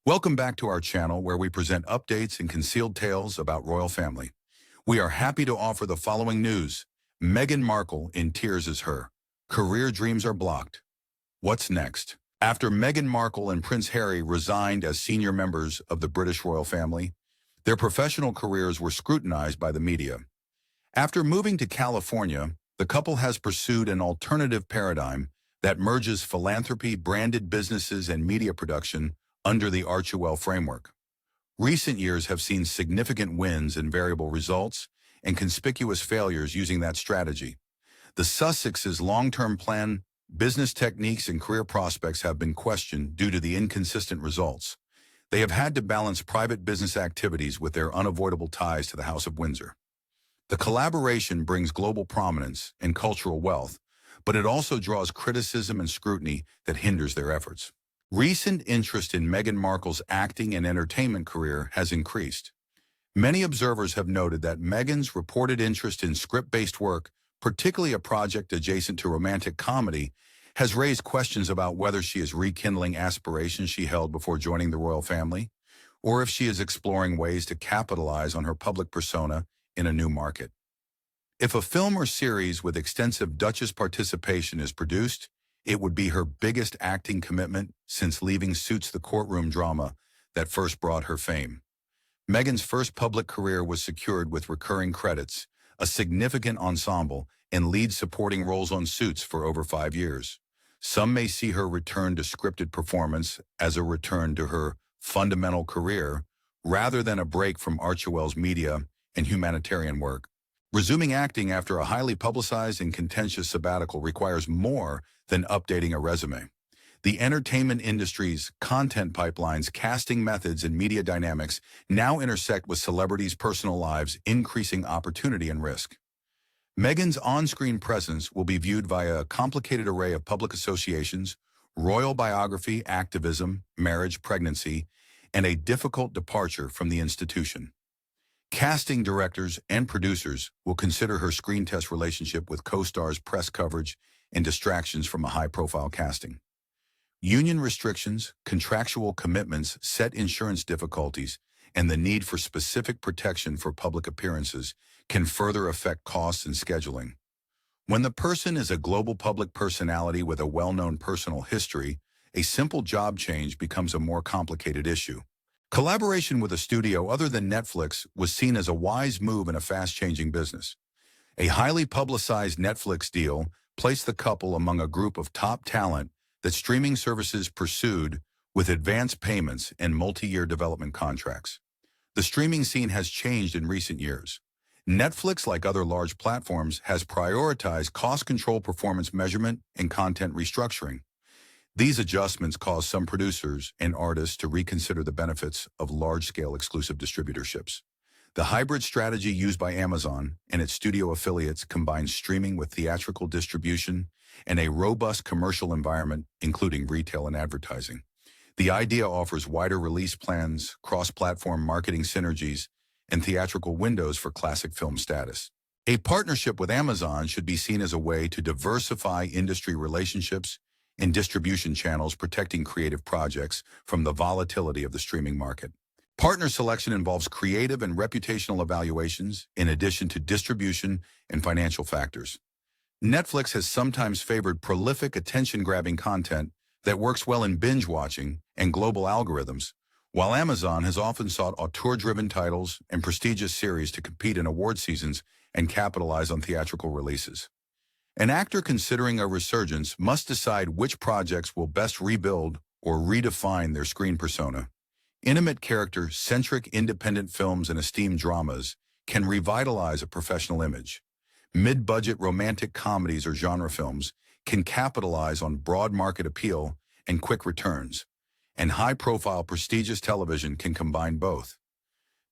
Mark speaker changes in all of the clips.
Speaker 1: Welcome back to our channel where we present updates and concealed tales about royal family. We are happy to offer the following news. Meghan Markle in tears as her career dreams are blocked. What's next? After Meghan Markle and Prince Harry resigned as senior members of the British royal family, their professional careers were scrutinized by the media. After moving to California, the couple has pursued an alternative paradigm that merges philanthropy, branded businesses, and media production under the Archewell framework. Recent years have seen significant wins and variable results and conspicuous failures using that strategy. The Sussexes' long-term plan, business techniques, and career prospects have been questioned due to the inconsistent results. They have had to balance private business activities with their unavoidable ties to the House of Windsor. The collaboration brings global prominence and cultural wealth, but it also draws criticism and scrutiny that hinders their efforts. Recent interest in Meghan Markle's acting and entertainment career has increased. Many observers have noted that Meghan's reported interest in script-based work, particularly a project adjacent to romantic comedy, has raised questions about whether she is rekindling aspirations she held before joining the royal family, or if she is exploring ways to capitalize on her public persona in a new market. If a film or series with extensive Duchess participation is produced, it would be her biggest acting commitment since leaving Suits, the courtroom drama that first brought her fame. Meghan's first public career was secured with recurring credits, a significant ensemble, and lead supporting roles on Suits for over 5 years. Some may see her return to scripted performance as a return to her fundamental career, rather than a break from Archewell's media and humanitarian work. Resuming acting after a highly publicized and contentious sabbatical requires more than updating a resume. The entertainment industry's content pipelines, casting methods, and media dynamics now intersect with celebrities' personal lives, increasing opportunity and risk. Meghan's on-screen presence will be viewed via a complicated array of public associations, royal biography, activism, marriage, pregnancy, and a difficult departure from the institution. Casting directors and producers will consider her screen test relationship with co-stars, press coverage, and distractions from a high-profile casting. Union restrictions, contractual commitments, set insurance difficulties, and the need for specific protection for public appearances can further affect costs and scheduling. When the person is a global public personality with a well-known personal history, a simple job change becomes a more complicated issue. Collaboration with a studio other than Netflix was seen as a wise move in a fast-changing business. A highly publicized Netflix deal placed the couple among a group of top talent that streaming services pursued with advance payments and multi-year development contracts. The streaming scene has changed in recent years. Netflix, like other large platforms, has prioritized cost control, performance measurement, and content restructuring. These adjustments cause some producers and artists to reconsider the benefits of large-scale exclusive distributorships. The hybrid strategy used by Amazon and its studio affiliates combines streaming with theatrical distribution and a robust commercial environment, including retail and advertising. The idea offers wider release plans, cross-platform marketing synergies, and theatrical windows for classic film status. A partnership with Amazon should be seen as a way to diversify industry relationships and distribution channels, protecting creative projects from the volatility of the streaming market. Partner selection involves creative and reputational evaluations, in addition to distribution and financial factors. Netflix has sometimes favored prolific, attention-grabbing content that works well in binge-watching and global algorithms, while Amazon has often sought auteur-driven titles and prestigious series to compete in award seasons and capitalize on theatrical releases. An actor considering a resurgence must decide which projects will best rebuild or redefine their screen persona. Intimate character-centric independent films and esteemed dramas can revitalize a professional image. Mid-budget romantic comedies or genre films can capitalize on broad market appeal and quick returns, and high-profile prestigious television can combine both.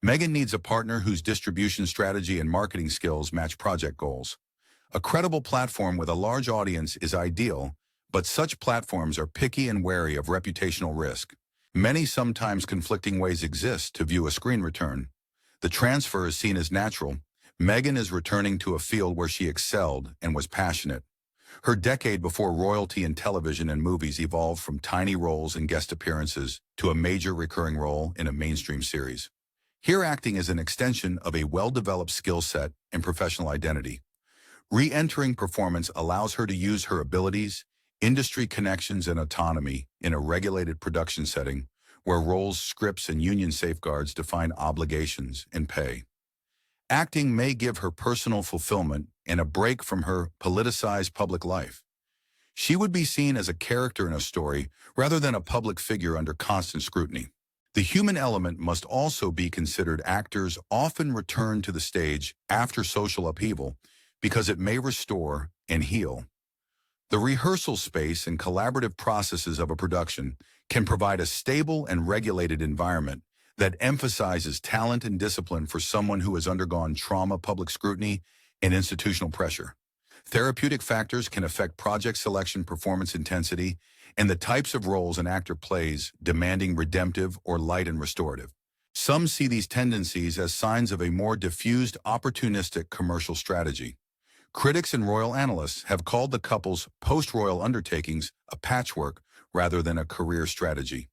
Speaker 1: Meghan needs a partner whose distribution strategy and marketing skills match project goals. A credible platform with a large audience is ideal, but such platforms are picky and wary of reputational risk. Many sometimes conflicting ways exist to view a screen return. The transfer is seen as natural. Meghan is returning to a field where she excelled and was passionate. Her decade before royalty in television and movies evolved from tiny roles and guest appearances to a major recurring role in a mainstream series. Here, acting is an extension of a well-developed skill set and professional identity. Re-entering performance allows her to use her abilities, industry connections, and autonomy in a regulated production setting where roles, scripts, and union safeguards define obligations and pay. Acting may give her personal fulfillment and a break from her politicized public life. She would be seen as a character in a story rather than a public figure under constant scrutiny. The human element must also be considered. Actors often return to the stage after social upheaval because it may restore and heal. The rehearsal space and collaborative processes of a production can provide a stable and regulated environment that emphasizes talent and discipline for someone who has undergone trauma, public scrutiny, and institutional pressure. Therapeutic factors can affect project selection, performance intensity, and the types of roles an actor plays, demanding redemptive or light and restorative. Some see these tendencies as signs of a more diffused, opportunistic commercial strategy. Critics and royal analysts have called the couple's post-royal undertakings a patchwork rather than a career strategy.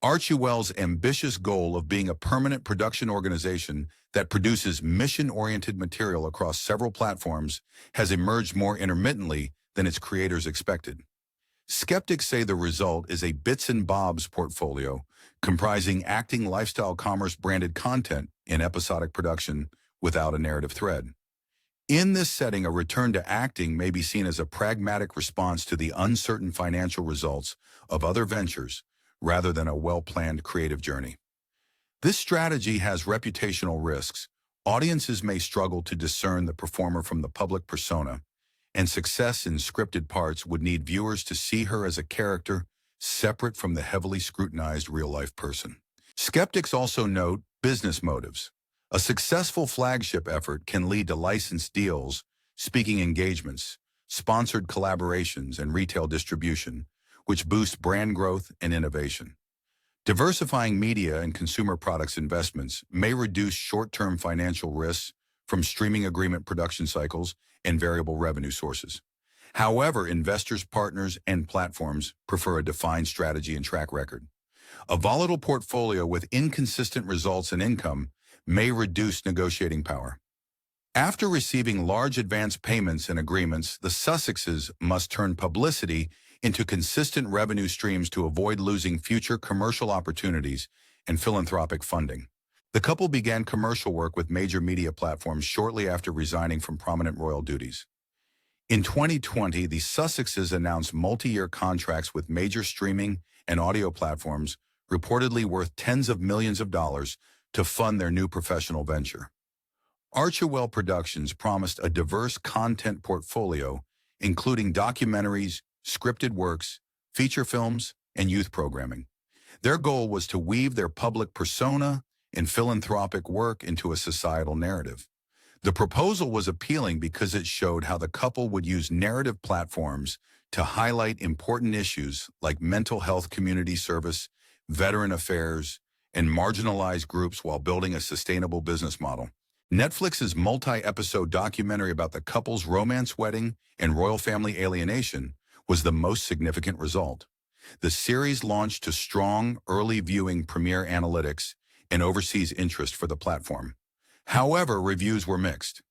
Speaker 1: Archie Wells' ambitious goal of being a permanent production organization that produces mission-oriented material across several platforms has emerged more intermittently than its creators expected. Skeptics say the result is a bits and bobs portfolio comprising acting, lifestyle, commerce-branded content in episodic production without a narrative thread. In this setting, a return to acting may be seen as a pragmatic response to the uncertain financial results of other ventures, rather than a well-planned creative journey. This strategy has reputational risks. Audiences may struggle to discern the performer from the public persona, and success in scripted parts would need viewers to see her as a character separate from the heavily scrutinized real-life person. Skeptics also note business motives. A successful flagship effort can lead to licensed deals, speaking engagements, sponsored collaborations, and retail distribution, which boost brand growth and innovation. Diversifying media and consumer products investments may reduce short-term financial risks from streaming agreement production cycles and variable revenue sources. However, investors, partners, and platforms prefer a defined strategy and track record. A volatile portfolio with inconsistent results and income may reduce negotiating power. After receiving large advance payments and agreements, the Sussexes must turn publicity into consistent revenue streams to avoid losing future commercial opportunities and philanthropic funding. The couple began commercial work with major media platforms shortly after resigning from prominent royal duties. In 2020, the Sussexes announced multi-year contracts with major streaming and audio platforms, reportedly worth tens of millions of dollars, to fund their new professional venture. Archewell Productions promised a diverse content portfolio, including documentaries, scripted works, feature films, and youth programming. Their goal was to weave their public persona and philanthropic work into a societal narrative. The proposal was appealing because it showed how the couple would use narrative platforms to highlight important issues like mental health, community service, veteran affairs, and marginalized groups while building a sustainable business model. Netflix's multi-episode documentary about the couple's romance wedding and royal family alienation was the most significant result. The series launched to strong early viewing premiere analytics and overseas interest for the platform. However, reviews were mixed.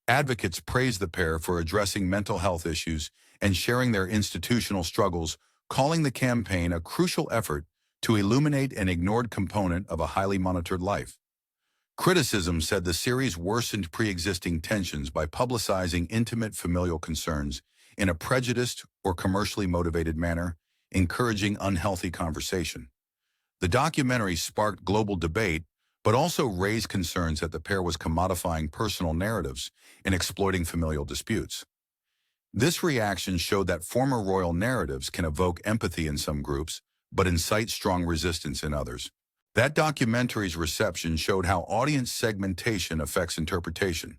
Speaker 1: Advocates praised the pair for addressing mental health issues and sharing their institutional struggles, calling the campaign a crucial effort to illuminate an ignored component of a highly monitored life. Criticism said the series worsened pre-existing tensions by publicizing intimate familial concerns in a prejudiced or commercially motivated manner, encouraging unhealthy conversation. The documentary sparked global debate, but also raised concerns that the pair was commodifying personal narratives and exploiting familial disputes. This reaction showed that former royal narratives can evoke empathy in some groups, but incite strong resistance in others. That documentary's reception showed how audience segmentation affects interpretation.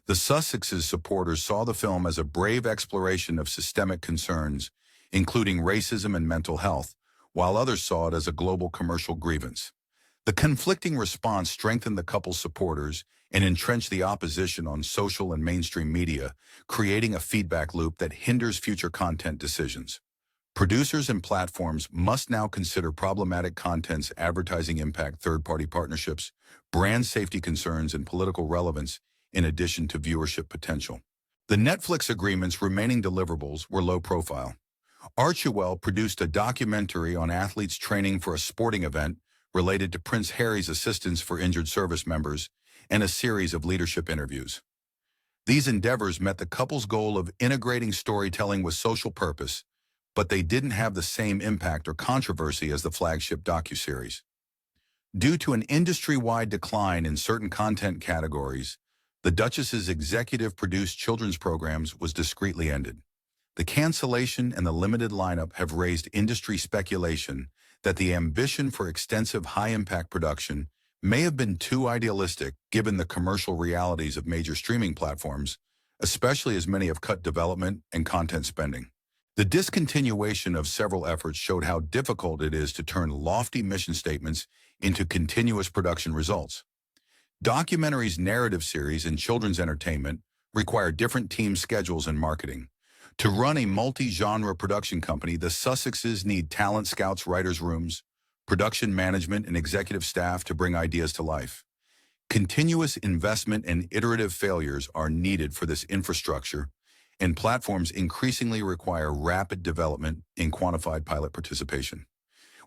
Speaker 1: The Sussexes' supporters saw the film as a brave exploration of systemic concerns, including racism and mental health, while others saw it as a global commercial grievance. The conflicting response strengthened the couple's supporters and entrench the opposition on social and mainstream media, creating a feedback loop that hinders future content decisions. Producers and platforms must now consider problematic content's advertising impact, third-party partnerships, brand safety concerns, and political relevance, in addition to viewership potential. The Netflix agreement's remaining deliverables were low profile. Archewell produced a documentary on athletes training for a sporting event related to Prince Harry's assistance for injured service members and a series of leadership interviews. These endeavors met the couple's goal of integrating storytelling with social purpose, but they didn't have the same impact or controversy as the flagship docuseries. Due to an industry-wide decline in certain content categories, the Duchess's executive-produced children's programs was discreetly ended. The cancellation and the limited lineup have raised industry speculation that the ambition for extensive high-impact production may have been too idealistic given the commercial realities of major streaming platforms, especially as many have cut development and content spending. The discontinuation of several efforts showed how difficult it is to turn lofty mission statements into continuous production results. Documentaries, narrative series, and children's entertainment require different team schedules and marketing. To run a multi-genre production company, the Sussexes need talent scouts, writers' rooms, production management, and executive staff to bring ideas to life. Continuous investment and iterative failures are needed for this infrastructure, and platforms increasingly require rapid development and quantified pilot participation.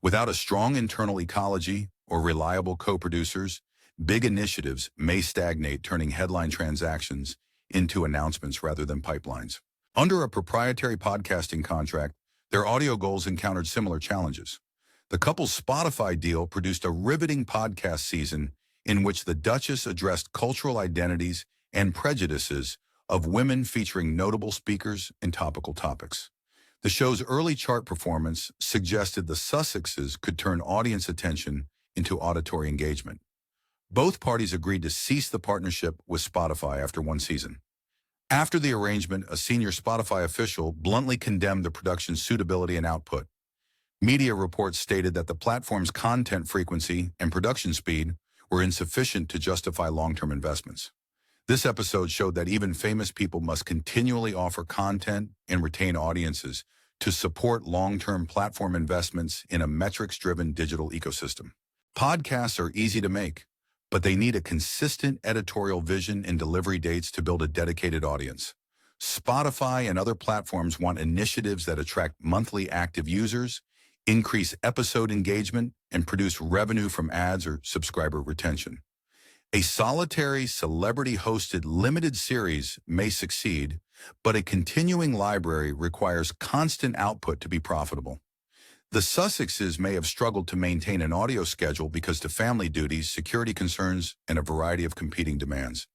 Speaker 1: Without a strong internal ecology or reliable co-producers, big initiatives may stagnate, turning headline transactions into announcements rather than pipelines. Under a proprietary podcasting contract, their audio goals encountered similar challenges. The couple's Spotify deal produced a riveting podcast season in which the Duchess addressed cultural identities and prejudices of women, featuring notable speakers and topical topics. The show's early chart performance suggested the Sussexes could turn audience attention into auditory engagement. Both parties agreed to cease the partnership with Spotify after one season. After the arrangement, a senior Spotify official bluntly condemned the production's suitability and output. Media reports stated that the platform's content frequency and production speed were insufficient to justify long-term investments. This episode showed that even famous people must continually offer content and retain audiences to support long-term platform investments in a metrics-driven digital ecosystem. Podcasts are easy to make, but they need a consistent editorial vision and delivery dates to build a dedicated audience. Spotify and other platforms want initiatives that attract monthly active users, increase episode engagement, and produce revenue from ads or subscriber retention. A solitary, celebrity-hosted limited series may succeed, but a continuing library requires constant output to be profitable. The Sussexes may have struggled to maintain an audio schedule because of family duties, security concerns, and a variety of competing demands.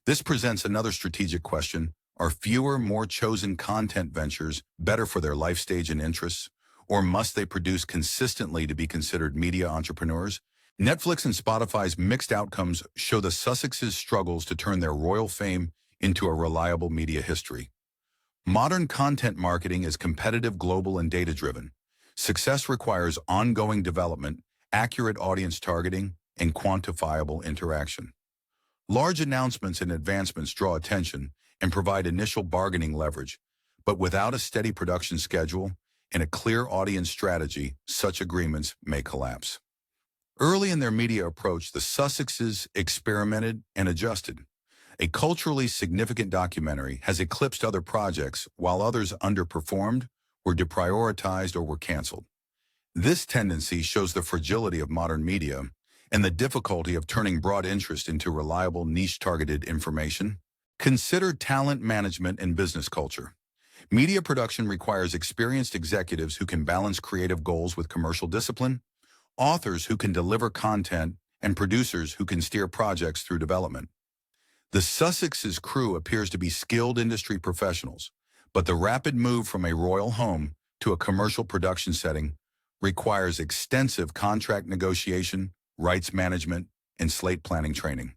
Speaker 1: This presents another strategic question. Are fewer, more chosen content ventures better for their life stage and interests, or must they produce consistently to be considered media entrepreneurs? Netflix and Spotify's mixed outcomes show the Sussexes' struggles to turn their royal fame into a reliable media history. Modern content marketing is competitive, global, and data-driven. Success requires ongoing development, accurate audience targeting, and quantifiable interaction. Large announcements and advancements draw attention and provide initial bargaining leverage, but without a steady production schedule and a clear audience strategy, such agreements may collapse. Early in their media approach, the Sussexes experimented and adjusted. A culturally significant documentary has eclipsed other projects, while others underperformed, were deprioritized, or were canceled. This tendency shows the fragility of modern media and the difficulty of turning broad interest into reliable, niche-targeted information. Consider talent management and business culture. Media production requires experienced executives who can balance creative goals with commercial discipline, authors who can deliver content, and producers who can steer projects through development. The Sussexes' crew appears to be skilled industry professionals, but the rapid move from a royal home to a commercial production setting requires extensive contract negotiation, rights management, and slate planning training.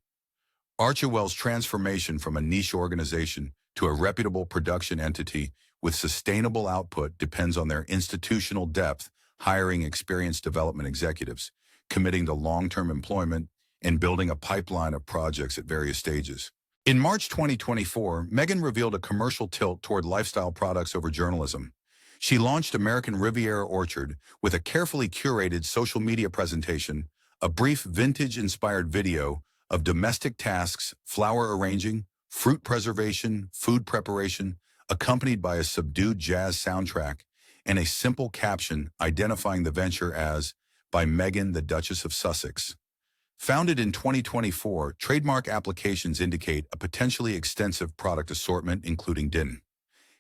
Speaker 1: Archewell's transformation from a niche organization to a reputable production entity with sustainable output depends on their institutional depth, hiring experienced development executives, committing to long-term employment, and building a pipeline of projects at various stages. In March 2024, Meghan revealed a commercial tilt toward lifestyle products over journalism. She launched American Riviera Orchard with a carefully curated social media presentation, a brief vintage-inspired video of domestic tasks, flower arranging, fruit preservation, food preparation, accompanied by a subdued jazz soundtrack, and a simple caption identifying the venture as by Meghan, the Duchess of Sussex. Founded in 2024, trademark applications indicate a potentially extensive product assortment including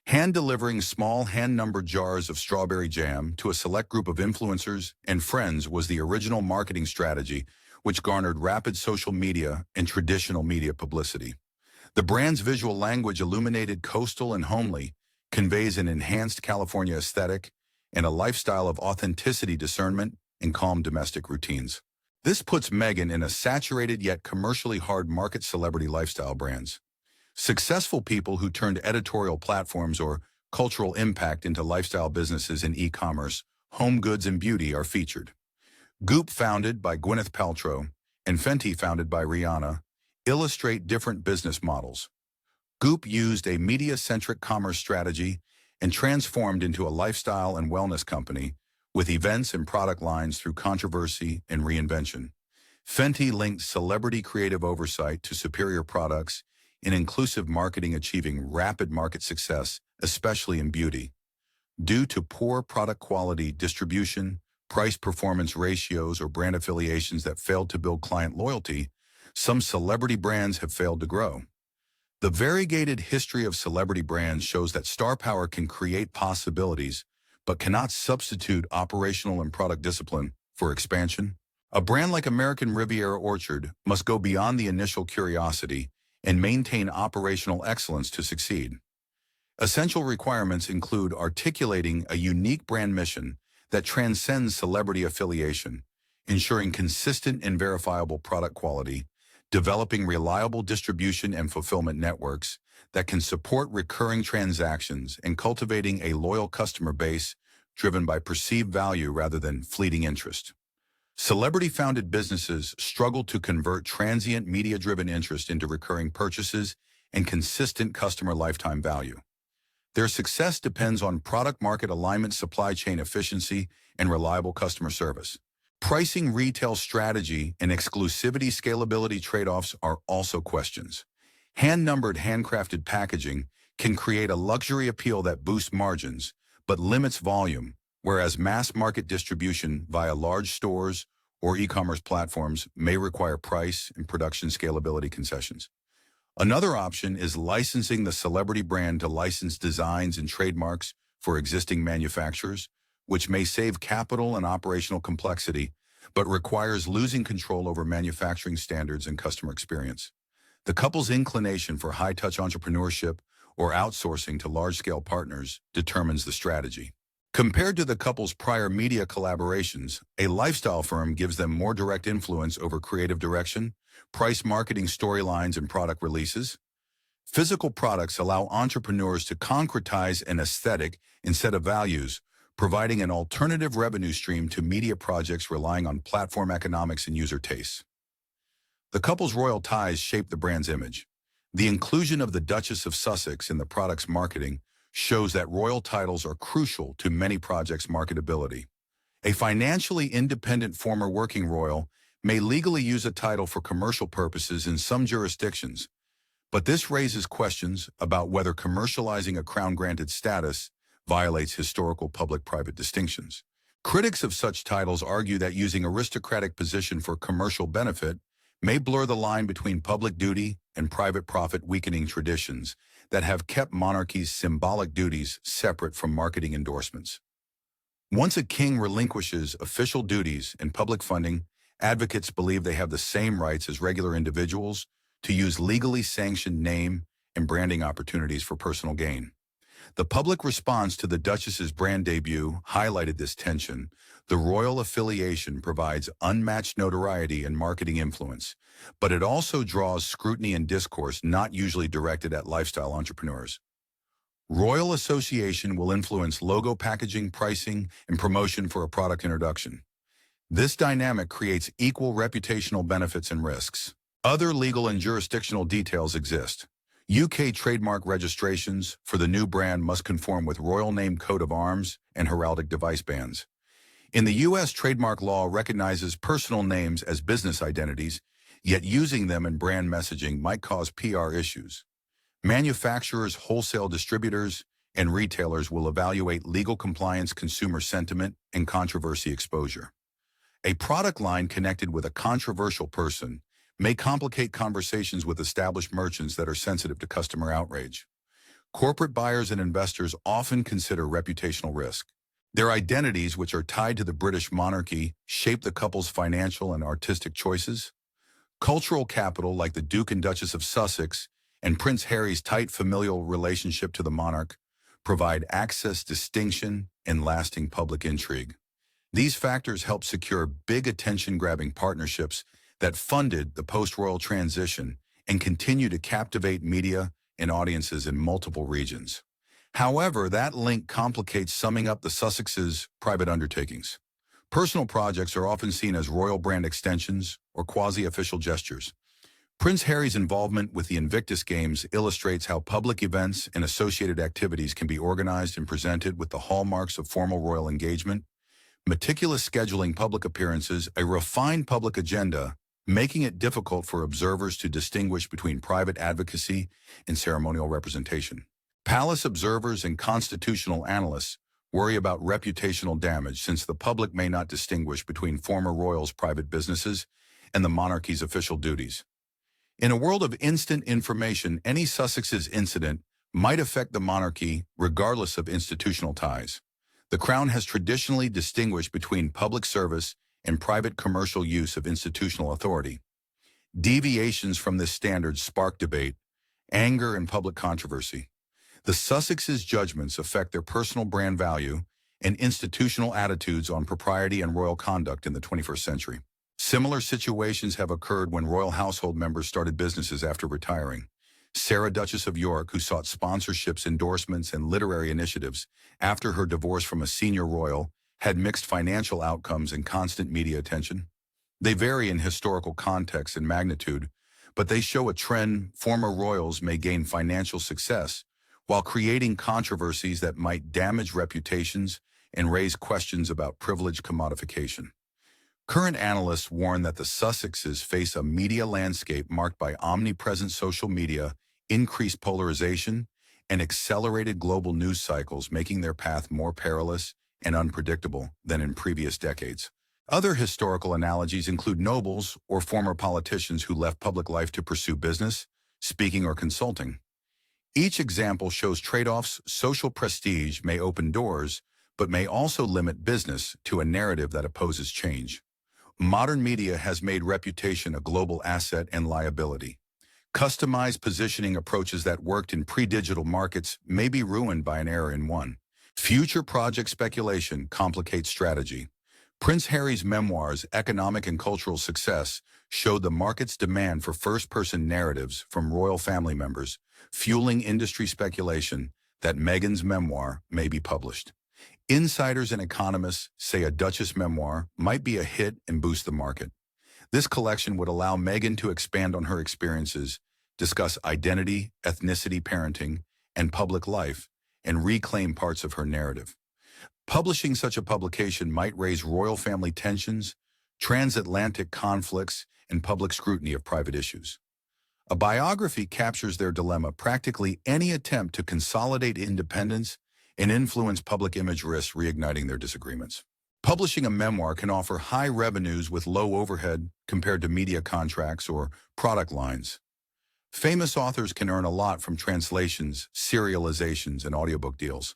Speaker 1: hand-delivering small hand-numbered jars of strawberry jam to a select group of influencers and friends was the original marketing strategy, which garnered rapid social media and traditional media publicity. The brand's visual language, illuminated, coastal, and homely, conveys an enhanced California aesthetic and a lifestyle of authenticity, discernment, and calm domestic routines. This puts Meghan in a saturated yet commercially hard market celebrity lifestyle brands. Successful people who turned editorial platforms or cultural impact into lifestyle businesses in e-commerce, home goods, and beauty are featured. Goop, founded by Gwyneth Paltrow, and Fenty, founded by Rihanna, illustrate different business models. Goop used a media-centric commerce strategy and transformed into a lifestyle and wellness company with events and product lines through controversy and reinvention. Fenty linked celebrity creative oversight to superior products in inclusive marketing, achieving rapid market success, especially in beauty. Due to poor product quality, distribution, price-performance ratios, or brand affiliations that failed to build client loyalty, some celebrity brands have failed to grow. The variegated history of celebrity brands shows that star power can create possibilities, but cannot substitute operational and product discipline for expansion. A brand like American Riviera Orchard must go beyond the initial curiosity and maintain operational excellence to succeed. Essential requirements include articulating a unique brand mission that transcends celebrity affiliation, ensuring consistent and verifiable product quality, developing reliable distribution and fulfillment networks that can support recurring transactions, and cultivating a loyal customer base driven by perceived value rather than fleeting interest. Celebrity-founded businesses struggle to convert transient media-driven interest into recurring purchases and consistent customer lifetime value. Their success depends on product-market alignment, supply chain efficiency, and reliable customer service. Pricing, retail strategy, and exclusivity scalability trade-offs are also questions. Hand-numbered, handcrafted packaging can create a luxury appeal that boosts margins, but limits volume, whereas mass-market distribution via large stores or e-commerce platforms may require price and production scalability concessions. Another option is licensing the celebrity brand to license designs and trademarks for existing manufacturers, which may save capital and operational complexity, but requires losing control over manufacturing standards and customer experience. The couple's inclination for high-touch entrepreneurship or outsourcing to large-scale partners determines the strategy. Compared to the couple's prior media collaborations, a lifestyle firm gives them more direct influence over creative direction, price, marketing, storylines, and product releases. Physical products allow entrepreneurs to concretize an aesthetic instead of values, providing an alternative revenue stream to media projects relying on platform economics and user tastes. The couple's royal ties shape the brand's image. The inclusion of the Duchess of Sussex in the product's marketing shows that royal titles are crucial to many projects' marketability. A financially independent former working royal may legally use a title for commercial purposes in some jurisdictions, but this raises questions about whether commercializing a crown-granted status violates historical public-private distinctions. Critics of such titles argue that using aristocratic position for commercial benefit may blur the line between public duty and private profit, weakening traditions that have kept monarchies' symbolic duties separate from marketing endorsements. Once a king relinquishes official duties and public funding, advocates believe they have the same rights as regular individuals to use legally sanctioned name and branding opportunities for personal gain. The public response to the Duchess's brand debut highlighted this tension. The royal affiliation provides unmatched notoriety and marketing influence, but it also draws scrutiny and discourse not usually directed at lifestyle entrepreneurs. Royal association will influence logo, packaging, pricing, and promotion for a product introduction. This dynamic creates equal reputational benefits and risks. Other legal and jurisdictional details exist. UK trademark registrations for the new brand must conform with Royal Name Coat of Arms and heraldic device bans. In the U.S., trademark law recognizes personal names as business identities, yet using them in brand messaging might cause PR issues. Manufacturers, wholesale distributors, and retailers will evaluate legal compliance, consumer sentiment, and controversy exposure. A product line connected with a controversial person may complicate conversations with established merchants that are sensitive to customer outrage. Corporate buyers and investors often consider reputational risk. Their identities, which are tied to the British monarchy, shape the couple's financial and artistic choices. Cultural capital, like the Duke and Duchess of Sussex and Prince Harry's tight familial relationship to the monarch, provide access, distinction, and lasting public intrigue. These factors help secure big attention-grabbing partnerships that funded the post-royal transition and continue to captivate media and audiences in multiple regions. However, that link complicates summing up the Sussexes' private undertakings. Personal projects are often seen as royal brand extensions or quasi-official gestures. Prince Harry's involvement with the Invictus Games illustrates how public events and associated activities can be organized and presented with the hallmarks of formal royal engagement, meticulous scheduling public appearances, a refined public agenda, making it difficult for observers to distinguish between private advocacy and ceremonial representation. Palace observers and constitutional analysts worry about reputational damage since the public may not distinguish between former royals' private businesses and the monarchy's official duties. In a world of instant information, any Sussex's incident might affect the monarchy regardless of institutional ties. The Crown has traditionally distinguished between public service and private commercial use of institutional authority. Deviations from this standard spark debate, anger, and public controversy. The Sussexes' judgments affect their personal brand value and institutional attitudes on propriety and royal conduct in the 21st century. Similar situations have occurred when royal household members started businesses after retiring. Sarah, Duchess of York, who sought sponsorships, endorsements, and literary initiatives after her divorce from a senior royal, had mixed financial outcomes and constant media attention. They vary in historical context and magnitude, but they show a trend. Former royals may gain financial success while creating controversies that might damage reputations and raise questions about privilege commodification. Current analysts warn that the Sussexes face a media landscape marked by omnipresent social media, increased polarization, and accelerated global news cycles, making their path more perilous and unpredictable than in previous decades. Other historical analogies include nobles or former politicians who left public life to pursue business, speaking, or consulting. Each example shows trade-offs. Social prestige may open doors, but may also limit business to a narrative that opposes change. Modern media has made reputation a global asset and liability. Customized positioning approaches that worked in pre-digital markets may be ruined by an error in one. Future project speculation complicates strategy. Prince Harry's memoirs, Economic and Cultural Success, showed the market's demand for first-person narratives from royal family members, fueling industry speculation that Meghan's memoir may be published. Insiders and economists say a Duchess memoir might be a hit and boost the market. This collection would allow Meghan to expand on her experiences, discuss identity, ethnicity, parenting, and public life, and reclaim parts of her narrative. Publishing such a publication might raise royal family tensions, transatlantic conflicts, and public scrutiny of private issues. A biography captures their dilemma. Practically any attempt to consolidate independence and influence public image risks reigniting their disagreements. Publishing a memoir can offer high revenues with low overhead compared to media contracts or product lines. Famous authors can earn a lot from translations, serializations, and audiobook deals.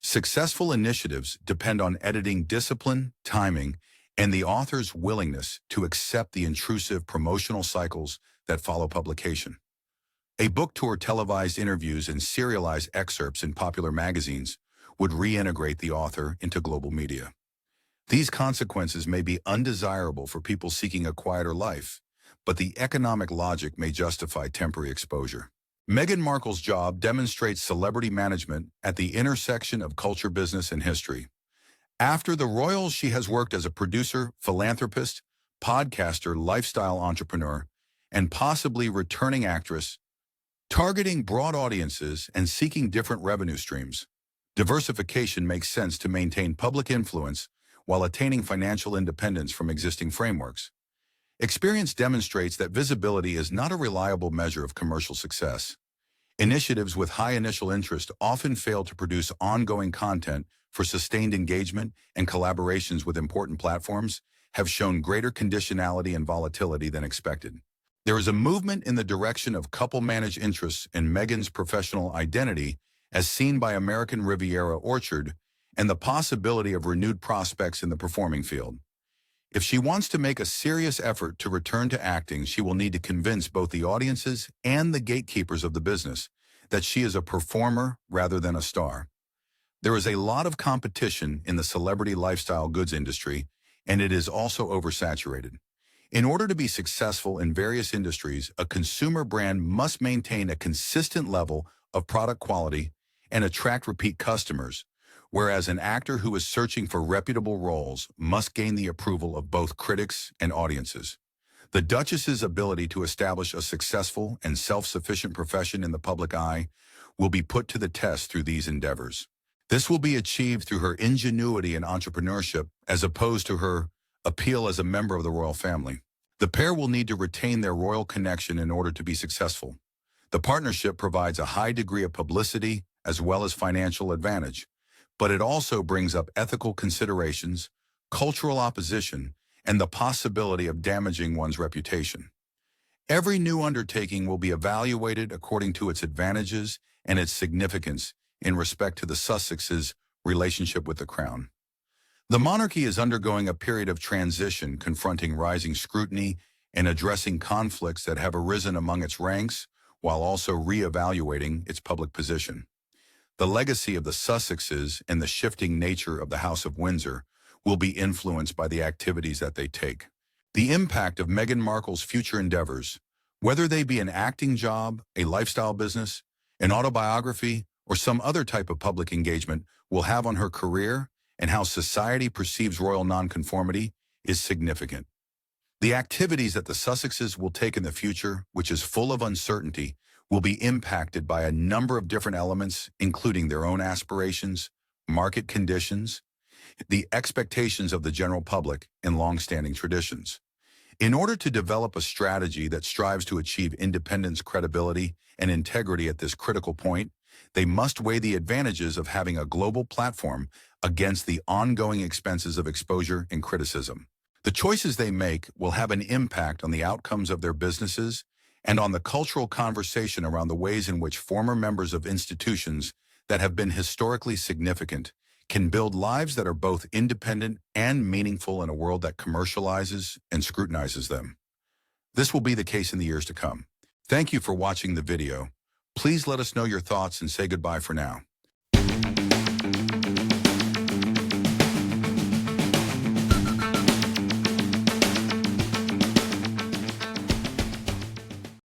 Speaker 1: Successful initiatives depend on editing discipline, timing, and the author's willingness to accept the intrusive promotional cycles that follow publication. A book tour, televised interviews, and serialized excerpts in popular magazines would reintegrate the author into global media. These consequences may be undesirable for people seeking a quieter life, but the economic logic may justify temporary exposure. Meghan Markle's job demonstrates celebrity management at the intersection of culture, business, and history. After the royals, she has worked as a producer, philanthropist, podcaster, lifestyle entrepreneur, and possibly returning actress, targeting broad audiences and seeking different revenue streams. Diversification makes sense to maintain public influence while attaining financial independence from existing frameworks. Experience demonstrates that visibility is not a reliable measure of commercial success. Initiatives with high initial interest often fail to produce ongoing content for sustained engagement, and collaborations with important platforms have shown greater conditionality and volatility than expected. There is a movement in the direction of couple-managed interests in Meghan's professional identity as seen by American Riviera Orchard and the possibility of renewed prospects in the performing field. If she wants to make a serious effort to return to acting, she will need to convince both the audiences and the gatekeepers of the business that she is a performer rather than a star. There is a lot of competition in the celebrity lifestyle goods industry, and it is also oversaturated. In order to be successful in various industries, a consumer brand must maintain a consistent level of product quality and attract repeat customers, whereas an actor who is searching for reputable roles must gain the approval of both critics and audiences. The Duchess's ability to establish a successful and self-sufficient profession in the public eye will be put to the test through these endeavors. This will be achieved through her ingenuity and entrepreneurship as opposed to her appeal as a member of the royal family. The pair will need to retain their royal connection in order to be successful. The partnership provides a high degree of publicity as well as financial advantage, but it also brings up ethical considerations, cultural opposition, and the possibility of damaging one's reputation. Every new undertaking will be evaluated according to its advantages and its significance in respect to the Sussexes' relationship with the crown. The monarchy is undergoing a period of transition, confronting rising scrutiny and addressing conflicts that have arisen among its ranks, while also re-evaluating its public position. The legacy of the Sussexes and the shifting nature of the House of Windsor will be influenced by the activities that they take. The impact of Meghan Markle's future endeavors, whether they be an acting job, a lifestyle business, an autobiography, or some other type of public engagement, will have on her career and how society perceives royal nonconformity is significant. The activities that the Sussexes will take in the future, which is full of uncertainty, will be impacted by a number of different elements, including their own aspirations, market conditions, the expectations of the general public, and long-standing traditions. In order to develop a strategy that strives to achieve independence, credibility, and integrity at this critical point, they must weigh the advantages of having a global platform against the ongoing expenses of exposure and criticism. The choices they make will have an impact on the outcomes of their businesses and on the cultural conversation around the ways in which former members of institutions that have been historically significant can build lives that are both independent and meaningful in a world that commercializes and scrutinizes them. This will be the case in the years to come. Thank you for watching the video. Please let us know your thoughts and say goodbye for now.